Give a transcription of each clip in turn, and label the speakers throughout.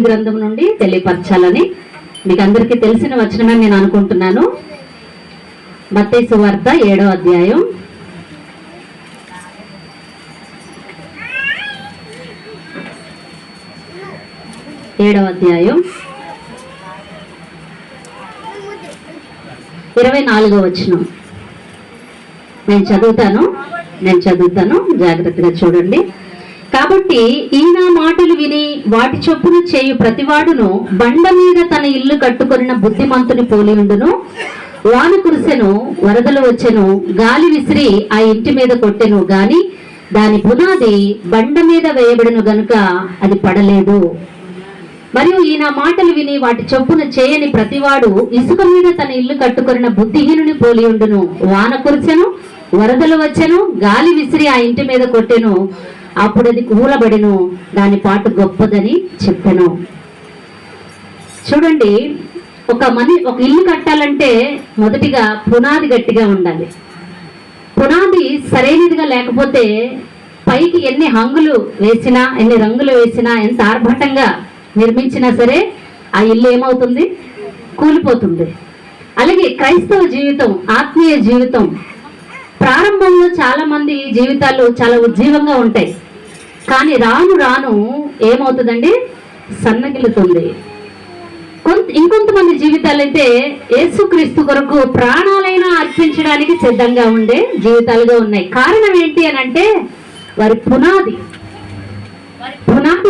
Speaker 1: గ్రంథం నుండి తెలియపరచాలని మీకు అందరికీ తెలిసిన వచనమే నేను అనుకుంటున్నాను. మత్తయి సువార్త 7వ అధ్యాయం 24వ వచనం నేను చదువుతాను, జాగ్రత్తగా చూడండి. కాబట్టి ఈయన మాటలు విని వాటి చొప్పున చేయు ప్రతివాడును బండ మీద తన ఇల్లు కట్టుకొనిన బుద్ధిమంతుని పోలి ఉండును. వాన కురిసెను, వరదలు వచ్చెను, గాలి విసిరి ఆ ఇంటి మీద కొట్టెను గాని దాని పునాది బండ మీద వేయబడిన గనుక అది పడలేదు. మరియు ఈయన మాటలు విని వాటి చొప్పున చేయని ప్రతివాడు ఇసుక మీద తన ఇల్లు కట్టుకొనిన బుద్ధిహీనుని పోలి ఉండును. వాన కురిసెను, వరదలు వచ్చెను, గాలి విసిరి ఆ ఇంటి మీద కొట్టెను, అప్పుడు అది కూలబడిను, దాని పాటు గొప్పదని చెప్పెను. చూడండి, ఒక ఇల్లు కట్టాలంటే మొదటిగా పునాది గట్టిగా ఉండాలి. పునాది సరైనదిగా లేకపోతే పైకి ఎన్ని హంగులు వేసినా, ఎన్ని రంగులు వేసినా, ఎంత ఆర్భటంగా నిర్మించినా సరే ఆ ఇల్లు ఏమవుతుంది? కూలిపోతుంది. అలాగే క్రైస్తవ జీవితం, ఆత్మీయ జీవితం ప్రారంభంలో చాలా మంది జీవితాలు చాలా ఉజ్జీవంగా ఉంటాయి, కానీ రాను రాను ఏమవుతుందండి? సన్నగిల్లుతుంది. ఇంకొంతమంది జీవితాలైతే యేసుక్రీస్తు కొరకు ప్రాణాలైనా అర్పించడానికి సిద్ధంగా ఉండే జీవితాలుగా ఉన్నాయి. కారణం ఏంటి అని అంటే వారి పునాది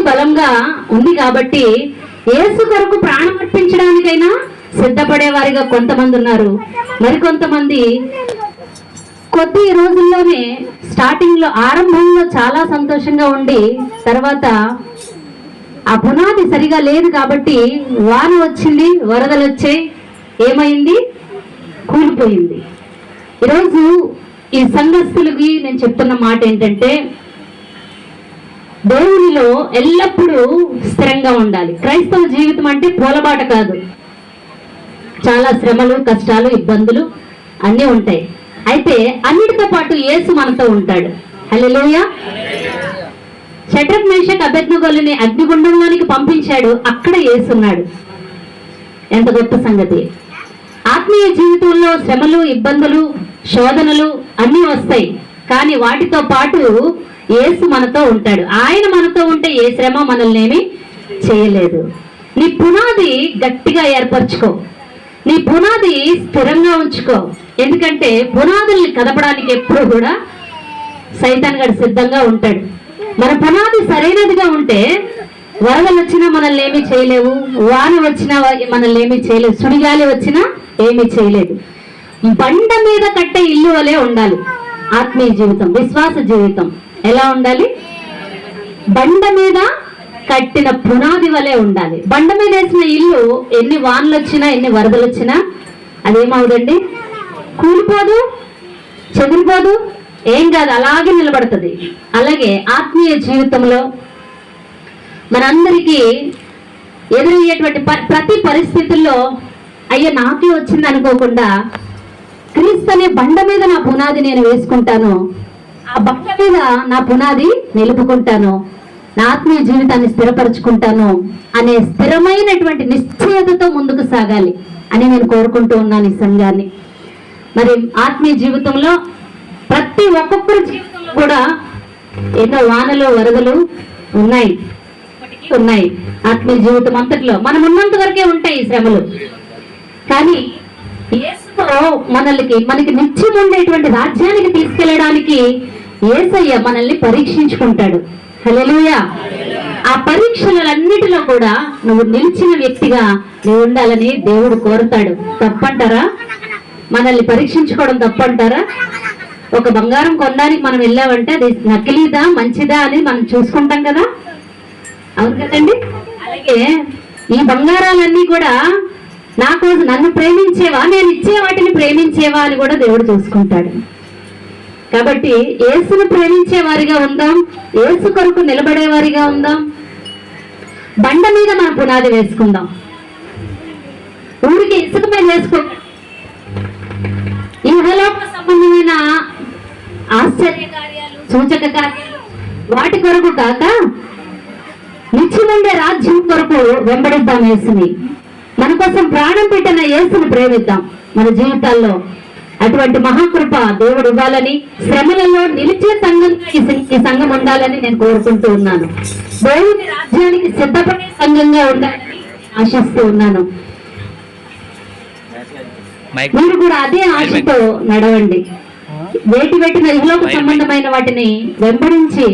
Speaker 1: బలంగా ఉంది కాబట్టి యేసు కొరకు ప్రాణం అర్పించడానికైనా సిద్ధపడే వారిగా కొంతమంది ఉన్నారు. మరికొంతమంది కొద్ది రోజుల్లోనే స్టార్టింగ్ లో ఆరంభంలో చాలా సంతోషంగా ఉండి తర్వాత ఆ పునాది సరిగా లేదు కాబట్టి వాన వచ్చింది, వరదలు వచ్చాయి, ఏమైంది? కూలిపోయింది. ఈరోజు ఈ సంఘస్థులకి నేను చెప్తున్న మాట ఏంటంటే దేవునిలో ఎల్లప్పుడూ స్థిరంగా ఉండాలి. క్రైస్తవ జీవితం అంటే పూలబాట కాదు. చాలా శ్రమలు, కష్టాలు, ఇబ్బందులు అన్నీ ఉంటాయి. అయితే అన్నిటితో పాటు యేసు మనతో ఉంటాడు. హల్లెలూయా. షడ్రక్ మేషక్ అబేద్నెగోలని అగ్నిగుండంలోనికి పంపించాడు, అక్కడ యేసు ఉన్నాడు. ఎంత గొప్ప సంగతి! ఆత్మీయ జీవితంలో శ్రమలు, ఇబ్బందులు, శోధనలు అన్నీ వస్తాయి, కానీ వాటితో పాటు యేసు మనతో ఉంటాడు. ఆయన మనతో ఉంటే ఏ శ్రమ మనల్ని ఏమీ చేయలేదు. నీ పునాది గట్టిగా ఏర్పరచుకో, నీ పునాది స్థిరంగా ఉంచుకో. ఎందుకంటే పునాదుల్ని కదపడానికి ఎప్పుడు కూడా సైతాన్ గడు సిద్ధంగా ఉంటాడు. మన పునాది సరైనదిగా ఉంటే వరదలు వచ్చినా మనల్ని ఏమీ చేయలేవు, వాన వచ్చినా మనల్ని ఏమీ చేయలేవు, సుడిగాలి వచ్చినా ఏమీ చేయలేదు. బండ మీద కట్టే ఇల్లు వలె ఉండాలి ఆత్మీయ జీవితం, విశ్వాస జీవితం. ఎలా ఉండాలి? బండ మీద కట్టిన పునాది వలె ఉండాలి. బండ మీద వేసిన ఇల్లు ఎన్ని వానలు వచ్చినా, ఎన్ని వరదలు వచ్చినా అదేమవుదండి? కూలిపోదు, చెదిరిపోదు, ఏం కాదు, అలాగే నిలబడుతుంది. అలాగే ఆత్మీయ జీవితంలో మనందరికీ ఎదురయ్యేటువంటి ప్రతి పరిస్థితుల్లో అయ్యో నాకే వచ్చింది అనుకోకుండా క్రీస్తు అనే బండ మీద నా పునాది నేను వేసుకుంటాను, ఆ బండ మీద నా పునాది నిలుపుకుంటాను, నా ఆత్మీయ జీవితాన్ని స్థిరపరచుకుంటాను అనే స్థిరమైనటువంటి నిశ్చయతతో ముందుకు సాగాలి అని నేను కోరుకుంటూ ఉన్నాను ఈ సంఘాన్ని. మరి ఆత్మీయ జీవితంలో ప్రతి ఒక్కొక్కరి జీవితంలో కూడా ఎన్నో వానలు, వరదలు ఉన్నాయి. ఆత్మీయ జీవితం అంతట్లో మనం ఉన్నంత వరకే ఉంటాయి ఈ శ్రమలు. కానీ యేసుతో మనకి నిత్యం ఉండేటువంటి రాజ్యానికి తీసుకెళ్ళడానికి యేసయ్య మనల్ని పరీక్షించుకుంటాడు. హల్లెలూయా. ఆ పరీక్షలన్నిటిలో కూడా నువ్వు నిలిచిన వ్యక్తిగా నువ్వు ఉండాలని దేవుడు కోరుతాడు. తప్పంటారా? మనల్ని పరీక్షించుకోవడం తప్పంటారా? ఒక బంగారం కొనడానికి మనం వెళ్ళామంటే అది నకిలీదా మంచిదా అని మనం చూసుకుంటాం కదా, అవును కదండి? అలాగే ఈ బంగారాలన్నీ కూడా నన్ను ప్రేమించేవా, నేను ఇచ్చే వాటిని ప్రేమించేవా అని కూడా దేవుడు చూసుకుంటాడు. కాబట్టి యేసును ప్రేమించే వారిగా ఉందాం, యేసు కొరకు నిలబడే వారిగా ఉందాం. బండ మీద మన పునాది వేసుకుందాం, ఊరికి ఇసుక మీద వేసుకో. ఈ ఇహలోక సంబంధమైన ఆశ్చర్య కార్యాలు, సూచక కార్యాలు వాటి కొరకు కాక నిత్యముండే రాజ్యం కొరకు వెంబడిద్దాం యేసుని. మన కోసం ప్రాణం పెట్టిన యేసుని ప్రేమిద్దాం. మన జీవితాల్లో అటువంటి మహాకృప దేవుడు ఇవ్వాలని, శ్రమలలో నిలిచే సంఘంగా ఈ సంఘం ఉండాలని నేను కోరుకుంటూ ఉన్నాను. దేవుని రాజ్యానికి సిద్ధపడే సంఘంగా ఉండాలని ఆశిస్తూ ఉన్నాను. మీరు కూడా అదే ఆశతో నడవండి. వేటి పెట్టిన ఇహలోక సంబంధమైన వాటిని వెంబడించి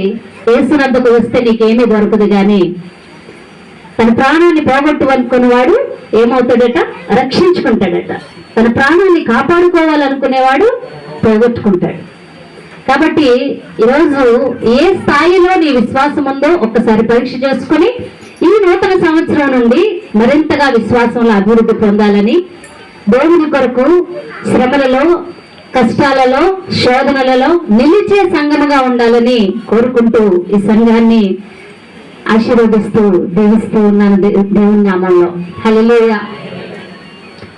Speaker 1: యేసునందుకు వస్తే నీకేమీ దొరకదు. గాని తన ప్రాణాన్ని పోగొట్టుకునేవాడు ఏమవుతాడట? రక్షించుకుంటాడట. తన ప్రాణాన్ని కాపాడుకోవాలనుకునేవాడు పోగొట్టుకుంటాడు. కాబట్టి ఈరోజు ఏ స్థాయిలో నీ విశ్వాసం ఉందో ఒక్కసారి పరీక్ష చేసుకుని ఈ నూతన సంవత్సరం నుండి మరింతగా విశ్వాసంలో అభివృద్ధి పొందాలని, దేవుని కొరకు శ్రమలలో, కష్టాలలో, శోధనలలో నిలిచే సంఘముగా ఉండాలని కోరుకుంటూ ఈ సంఘాన్ని ఆశీర్వదిస్తూ దీవిస్తూ ఉన్నాను దేవుని నామంలో. హల్లెలూయా.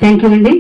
Speaker 1: థ్యాంక్ యూ అండి.